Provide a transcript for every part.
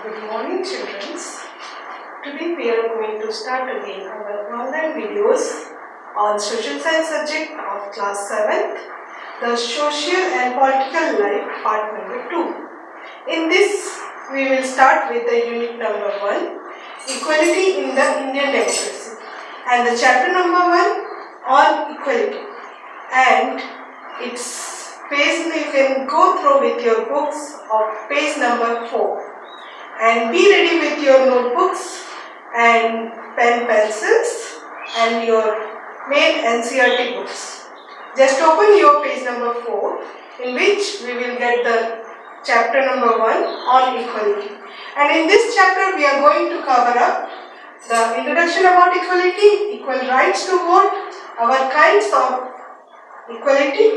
Good morning, children. Today we are going to start again our online videos on social science subject of class 7th, the social and political life part number 2. In this, we will start with the unit number 1, equality in the Indian democracy, and the chapter number 1 on equality, and its page you can go through with your books of page number 4. And be ready with your notebooks and pencils and your main NCERT books. Just open your page number 4, in which we will get the chapter number 1 on equality. And in this chapter we are going to cover up the introduction about equality, equal rights to vote, our kinds of equality,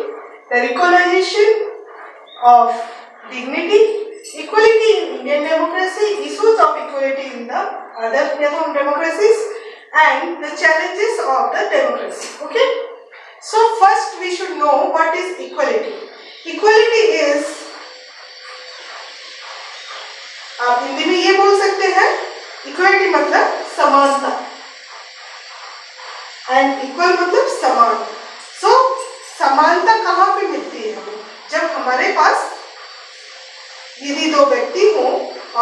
the recognition of dignity, equality in Indian democracy, issues of equality in the other democracies, and the challenges of the democracy. Okay? So first we should know what is equality. Equality is, आप हिंदी में ये बोल सकते हैं, equality मतलब समानता, and equal मतलब समान. सो समानता कहाँ पे मिलती है हमें? जब हमारे पास यदि दो व्यक्ति हों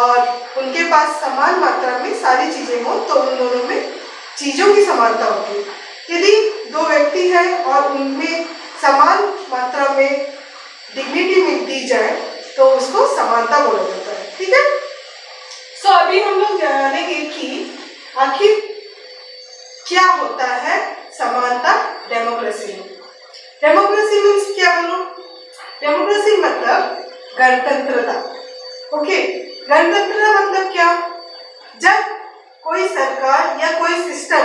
और उनके पास समान मात्रा में सारी चीजें हों तो उन दोनों में चीजों की समानता होती है. यदि दो व्यक्ति हैं और उनमें समान मात्रा में डिग्निटी दी जाए तो उसको समानता बोला जाता है. ठीक है? सो अभी हम लोग जानेंगे कि आखिर क्या होता है समानता डेमोक्रेसी में. डेमोक्रेसी मीन्स क्या बोलो? डेमोक्रेसी मतलब गणतंत्रता. ओके, गणतंत्रता मतलब क्या? जब कोई सरकार या कोई सिस्टम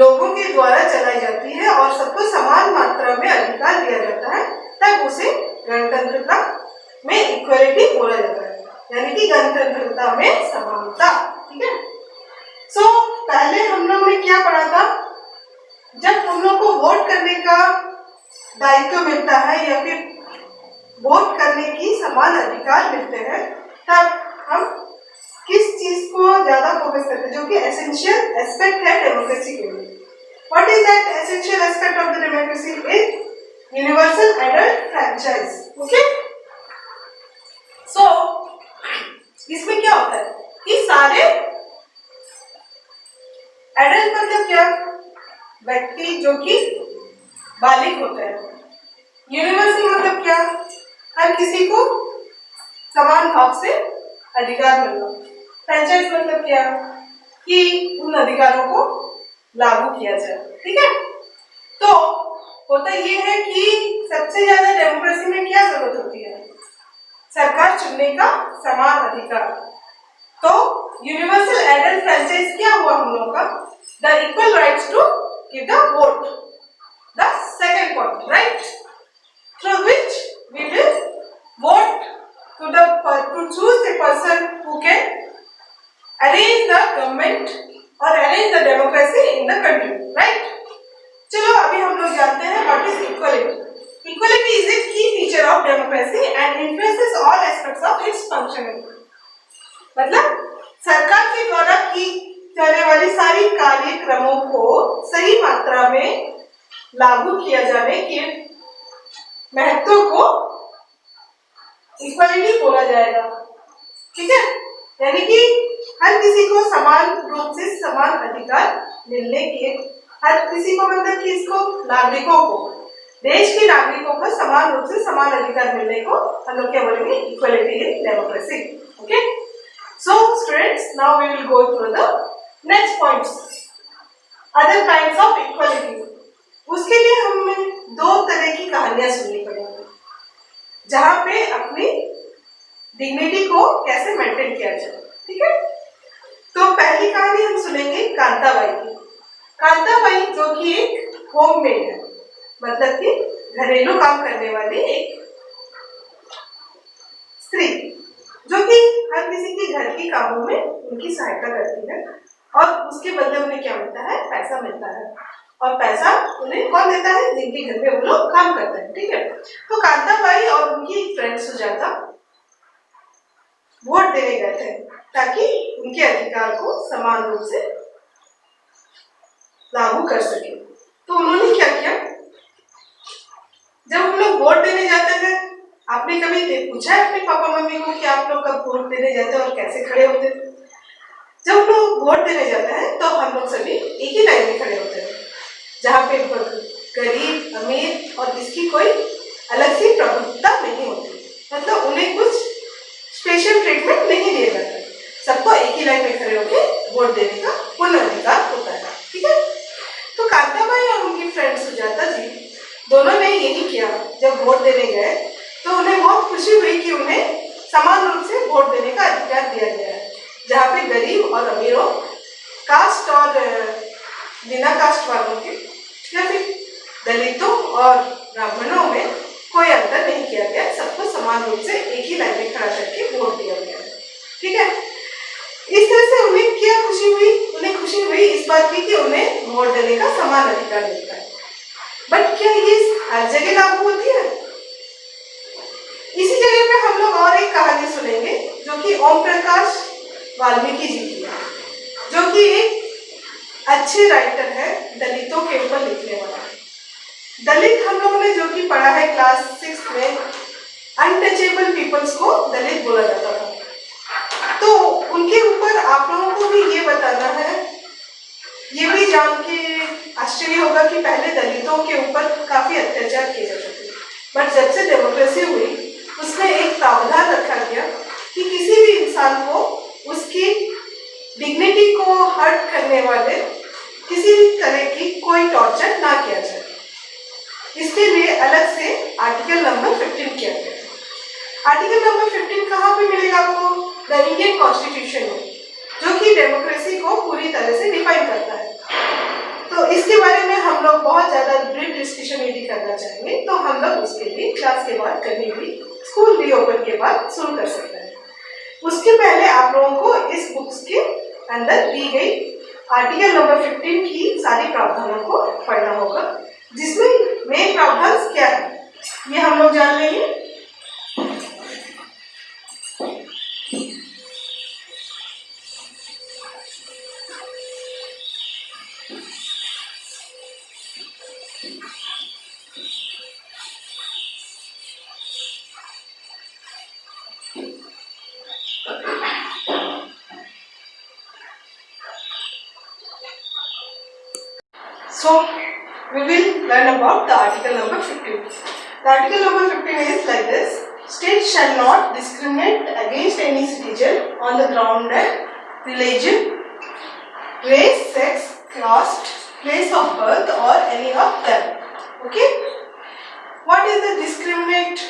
लोगों के द्वारा चलाई जाती है और सबको समान मात्रा में अधिकार दिया जाता है, तब उसे गणतंत्रता में इक्वलिटी बोला जाता है, यानी कि गणतंत्रता में समानता. ठीक है? सो पहले हम लोग ने क्या पढ़ा था? जब हम लोग को वोट करने का दायित्व मिलता है या फिर वोट करने की समान अधिकार मिलते हैं, तब हम किस चीज को ज्यादा फोकस करते हैं, जो कि एसेंशियल एस्पेक्ट है डेमोक्रेसी के लिए. What is that essential aspect of the democracy? Is universal adult franchise. Okay, so इसमें क्या होता है कि सारे एडल्ट मतलब क्या? व्यक्ति जो कि बालिग होते हैं. यूनिवर्सल मतलब क्या? हर किसी को समान भाव से अधिकार मिलना. फ्रैंचाइज मतलब क्या? कि उन अधिकारों को लागू किया जाए. ठीक है? तो होता ये है कि सबसे ज्यादा डेमोक्रेसी में क्या जरूरत होती है? सरकार चुनने का समान अधिकार. तो यूनिवर्सल एडल्ट फ्रैंचाइज क्या हुआ हम लोगों का? The equal rights to give the vote. The second point, right? Through which we will vote to choose the person who can arrange the government or arrange the democracy in the country, right? चलो अभी हम लोग जानते हैं what is equality. Equality is a key feature of democracy and influences all aspects of its functioning. मतलब सरकार के द्वारा की जाने वाली सारी कार्यक्रमों को सही मात्रा में लागू किया जाने के महत्व को इक्वालिटी बोला जाएगा. ठीक है? यानी कि हर किसी को समान रूप से समान अधिकार मिलने के, हर किसी को मतलब कि इसको नागरिकों को, देश के नागरिकों को समान रूप से समान अधिकार मिलने को हम लोग क्या बोलेंगे? Equality in democracy. Okay, so students, now we will go through the next points, other kinds of equality. उसके लिए हमें दो तरह की कहानियां सुननी पड़ेंगी जहां पे अपनी डिग्निटी को कैसे मेंटेन किया जाए. ठीक है? तो पहली कहानी हम सुनेंगे कांताबाई की. कांताबाई जो कि एक होममेड है, मतलब कि घरेलू काम करने वाली एक स्त्री, जो कि हर किसी के घर के कामों में उनकी सहायता करती है और उसके बदले उन्हें क्या मिलता है? पैसा मिलता है. और पैसा उन्हें कौन देता है? जिनके घर में वो लोग काम करते हैं. ठीक है? तो कांताबाई और उनकी फ्रेंड सुजाता वोट देने गए थे ताकि उनके अधिकार को समान रूप से लागू कर सके। तो उन्होंने क्या किया, जब हम लोग वोट देने जाते हैं, आपने कभी पूछा है अपने पापा मम्मी को कि आप लोग कब वोट देने जाते हैं और कैसे खड़े होते हैं? जब हम लोग वोट देने जाते हैं तो हम लोग सभी एक ही लाइन में खड़े होते हैं, जहाँ पे गरीब अमीर और इसकी कोई अलग सी प्रभुत्ता नहीं होती, मतलब उन्हें कुछ स्पेशल ट्रीटमेंट नहीं दिया जाता, सबको एक ही लाइन में खड़े होकर वोट देने का पूर्ण अधिकार होता है। ठीक है, तो कांताबाई और उनकी फ्रेंड सुजाता जी दोनों ने यही किया। जब वोट देने गए तो उन्हें बहुत खुशी हुई कि उन्हें समान रूप से वोट देने का अधिकार दिया गया है, जहाँ पे गरीब और अमीरों, कास्ट और बिना कास्ट वालों के या फिर दलितों और ब्राह्मणों में कोई अंतर नहीं किया गया, सबको समान रूप से एक ही लाइन में खड़ा करके वोट दिया गया है। ठीक है, इस तरह से उन्हें क्या खुशी हुई, उन्हें खुशी हुई इस बात की कि उन्हें वोट देने का समान अधिकार मिलता है। बट क्या ये हर जगह लागू होती है? इसी जगह पे हम लोग और एक कहानी सुनेंगे जो कि ओम प्रकाश वाल्मीकि जी की है, जो कि एक अच्छे राइटर है, दलितों के ऊपर लिखने वाला। दलित हम लोगों ने जो कि पढ़ा है क्लास 6 में, अनटचेबल पीपल्स को दलित बोला जाता था। तो उनके ऊपर आप लोगों को भी ये बताना है, ये भी जान के आश्चर्य होगा कि पहले दलितों के ऊपर काफी अत्याचार किए जाते थे, बट जब से डेमोक्रेसी हुई उसमें एक प्रावधान रखा गया कि किसी भी इंसान को उसकी डिग्निटी को हर्ट करने वाले किसी भी तरह की कोई टॉर्चर ना किया जाए। इसके लिए अलग से आर्टिकल नंबर 15 किया गया। आर्टिकल नंबर 15 कहाँ पे मिलेगा आपको? द इंडियन कॉन्स्टिट्यूशन में, जो कि डेमोक्रेसी को पूरी तरह से डिफाइन करता है। तो इसके बारे में हम लोग बहुत ज्यादा ब्रीफ डिस्कशन यदि करना चाहेंगे तो हम लोग उसके लिए क्लास के बाद कभी भी स्कूल रीओपन के बाद शुरू कर सकते हैं। उसके पहले आप लोगों को इस बुक्स के अंदर दी गई आर्टिकल नंबर 15 की सारी प्रावधानों को पढ़ना होगा, जिसमें मेन प्रावधान क्या है ये हम लोग जान लेंगे। So we will learn about the article number 15. The article number 15 is like this: State shall not discriminate against any citizen on the ground of religion, race, sex, caste, place of birth or any of them. Okay? What is the discriminate?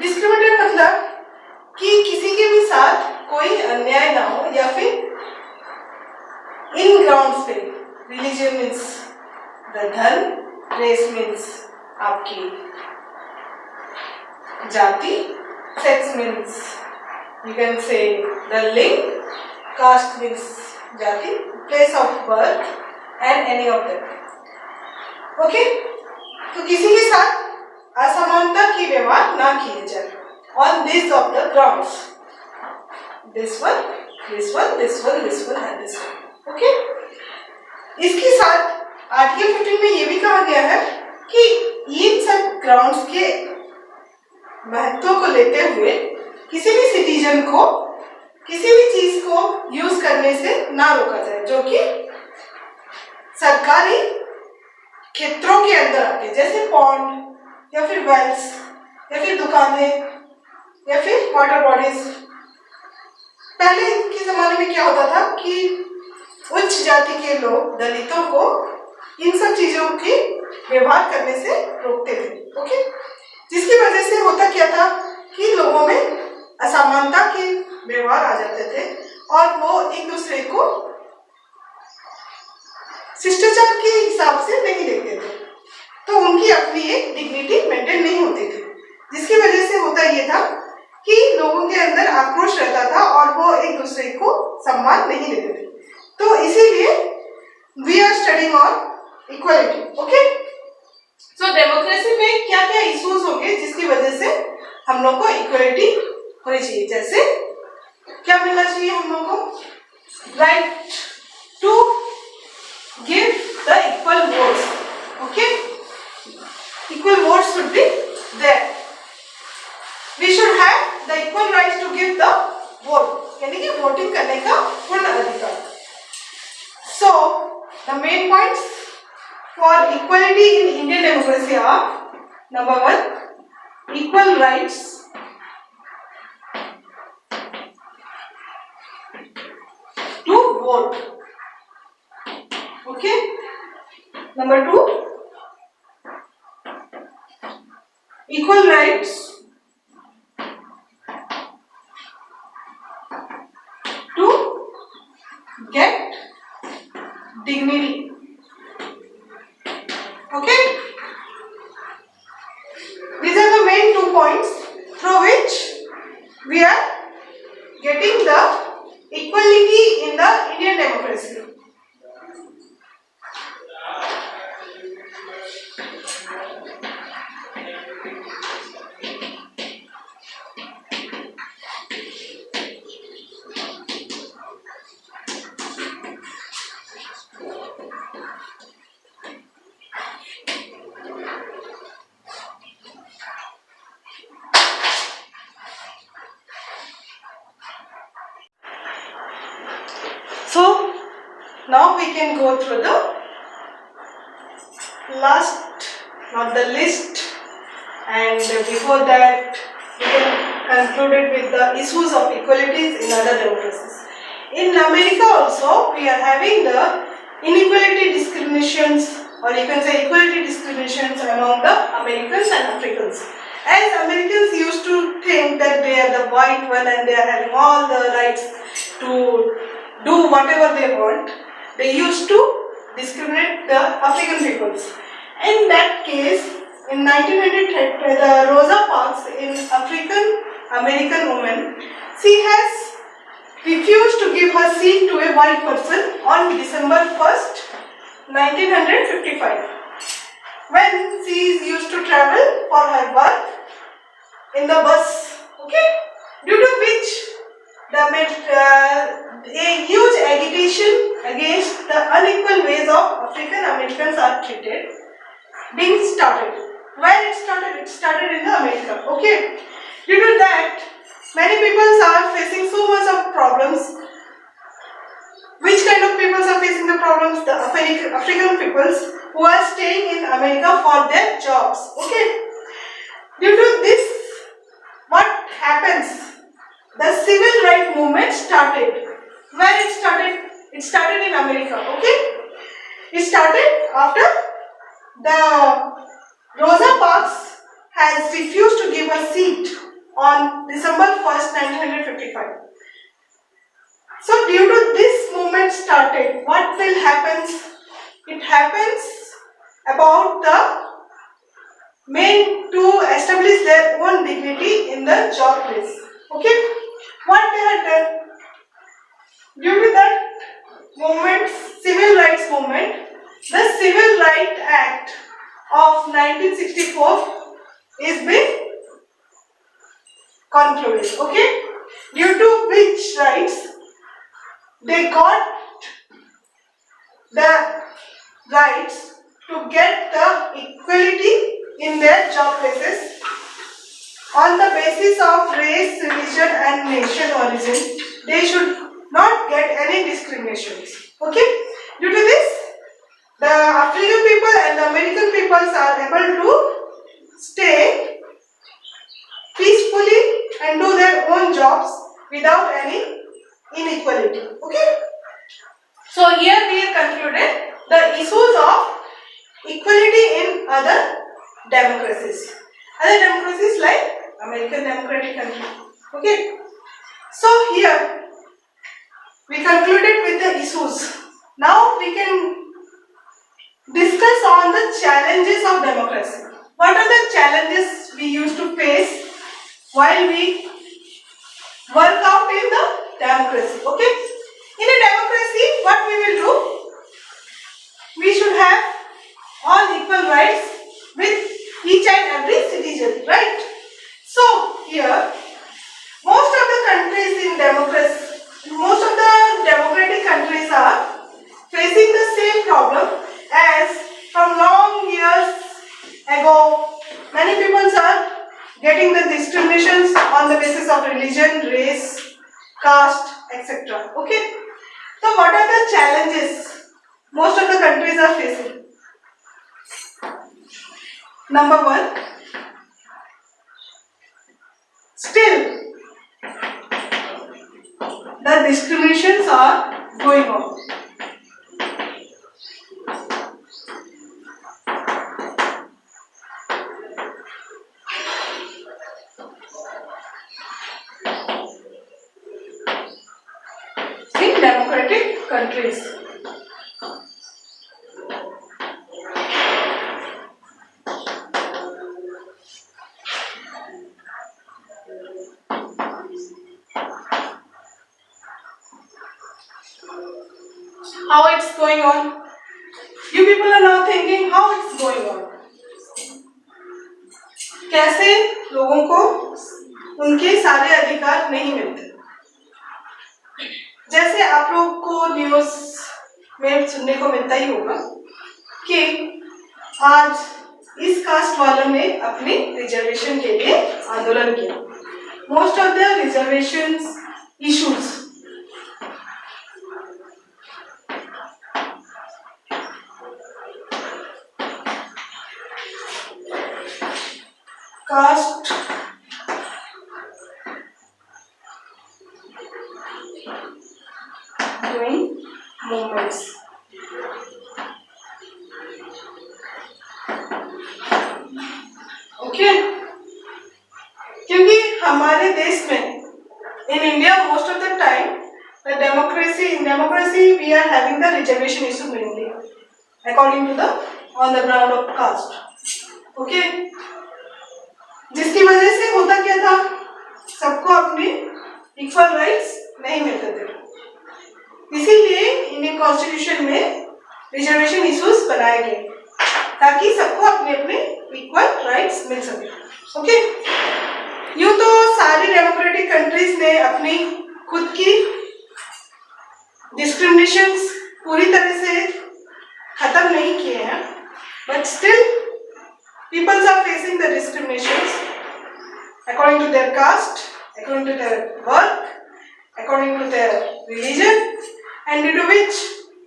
Discriminate मतलब कि किसी के भी साथ कोई अन्याय ना हो, या फिर इन ग्राउंड्स पे, रिलीजन मीन्स द धर्म, रेस मीन्स आपकी जाति, sex means you can say the लिंग, कास्ट मीन्स जाति, place of birth and any of them. Okay, तो किसी के साथ असमानता की व्यवहार ना किए जाए on this of the grounds, this one, this one, this one, this one and this one. Okay, इसके साथ आर्टिकल 15 में ये भी कहा गया है कि इन सब ग्राउंड्स के महत्व को लेते हुए किसी भी सिटीजन को किसी भी चीज को यूज करने से ना रोका जाए जो कि सरकारी क्षेत्रों के अंदर आते, जैसे पॉन्ड या फिर वेल्स या फिर दुकानें या फिर वाटर बॉडीज। पहले के जमाने में क्या होता था कि उच्च जाति के लोग दलितों को इन सब चीजों की व्यवहार करने से रोकते थे। ओके, जिसकी वजह से होता क्या था कि लोगों में असमानता के व्यवहार आ जाते थे और वो एक दूसरे को शिष्टाचार के हिसाब से नहीं देखते थे, तो उनकी अपनी एक डिग्निटी मेंटेन नहीं होती थी, जिसकी वजह से होता ये था कि लोगों के अंदर आक्रोश रहता था और वो एक दूसरे को सम्मान नहीं देते थे। तो इसीलिए we are studying on equality. Okay, so democracy में क्या क्या इश्यूज होंगे जिसकी वजह से हम लोग को इक्वालिटी होनी चाहिए। जैसे क्या मिलना चाहिए हम लोगों को? Right to give the equal votes. Okay, equal votes should be there. We should have the equal right to give the vote, यानी कि वोटिंग करने का पूर्ण अधिकार। So the main points for equality in Indian democracy are: number 1, equal rights to vote. Okay. Number 2, equal rights to get dignity. Okay. These are the main 2 points through which we are getting the equality in the Indian democracy. So now we can go through the last, not the list, and before that we can conclude it with the issues of equalities in other democracies. In America also we are having the inequality discriminations, or you can say equality discriminations among the Americans and Africans. As Americans used to think that they are the white one and they are having all the rights to do whatever they want, they used to discriminate the African peoples. In that case, in 1930, the Rosa Parks, an African American woman, she has refused to give her seat to a white person on December 1st, 1955, when she used to travel for her work in the bus. Okay, due to which a huge agitation against the unequal ways of African Americans are treated being started. Where it started? It started in America. Okay. Due to that, many people are facing so much of problems. Which kind of people are facing the problems? The African peoples who are staying in America for their jobs. Okay. Due to this, what happens? The civil rights movement started. Where it started? It started in America. Okay. It started after the Rosa Parks has refused to give a seat on December 1st, 1955. So due to this movement started, what will happen? It happens about the men to establish their own dignity in the job place. Okay, what they had done? Due to that movement, civil rights movement, the Civil Rights Act of 1964 is being concluded. Okay, due to which rights they got the rights to get the equality in their job places on the basis of race, religion and nation origin. They should not get any discriminations. Okay, due to this, the African people and the American peoples are able to stay peacefully and do their own jobs without any inequality. Okay. So here we have concluded the issues of equality in other democracies. Other democracies like American Democratic country. Okay. So here we concluded with the issues. Now we can discuss on the challenges of democracy. What are the challenges we used to face while we work out in the democracy? Okay. In a democracy, what we will do? We should have all equal rights with each and every citizen, right? So here, most So many people are getting the discriminations on the basis of religion, race, caste, etc. Okay. So what are the challenges most of the countries are facing? Number one, still the discriminations are going on. In democratic countries. How it's going on? You people are now thinking how it's going on. कैसे लोगों को उनके सारे अधिकार नहीं मिलते। जैसे आप लोग को न्यूज़ में सुनने को मिलता ही होगा कि आज इस कास्ट वालों ने अपनी रिजर्वेशन के लिए आंदोलन किया। Most of the reservations issues caste doing movements. Okay क्योंकि हमारे देश में in India most of the time the democracy we are having the reservation issue mainly according to the on the ground of caste. Okay जिसकी वजह से होता क्या था, सबको अपने इक्वल राइट्स नहीं मिलते थे। इसीलिए इंडियन कॉन्स्टिट्यूशन में रिजर्वेशन इश्यूज बनाए गए ताकि सबको अपने अपने इक्वल राइट्स मिल सके। ओके यूं तो सारी डेमोक्रेटिक कंट्रीज ने अपनी खुद की डिस्क्रिमिनेशंस पूरी तरह से खत्म नहीं किए हैं, but still peoples are facing the discriminations according to their caste, according to their work, according to their religion, and due to which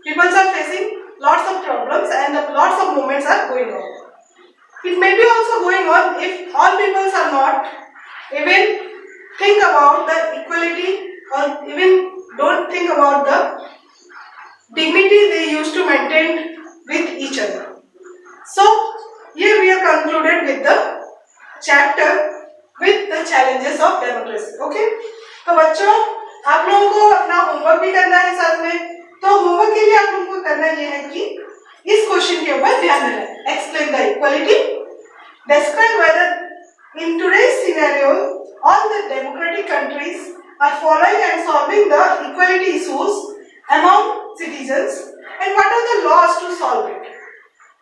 peoples are facing lots of problems and lots of movements are going on. It may be also going on if all peoples are not even think about the equality or even don't think about the dignity they used to maintain with each other. So here we are concluded with the chapter with the challenges of democracy. Okay? तो बच्चों आप लोगों को अपना homework भी करना है साथ में। तो होमवर्क के लिए आप लोगों को करना ये है कि इस क्वेश्चन के ऊपर ध्यान देना है। Explain the equality. Describe whether in today's scenario all the democratic countries are following and solving the equality issues among citizens and what are the laws to solve it.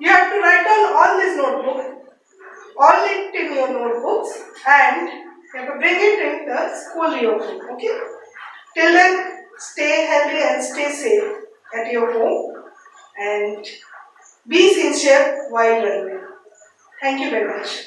You have to write down all this notebook, all it in your notebooks, and you have to bring it in the school reopening. Okay? Till then, stay healthy and stay safe at your home and be sincere while learning. Thank you very much.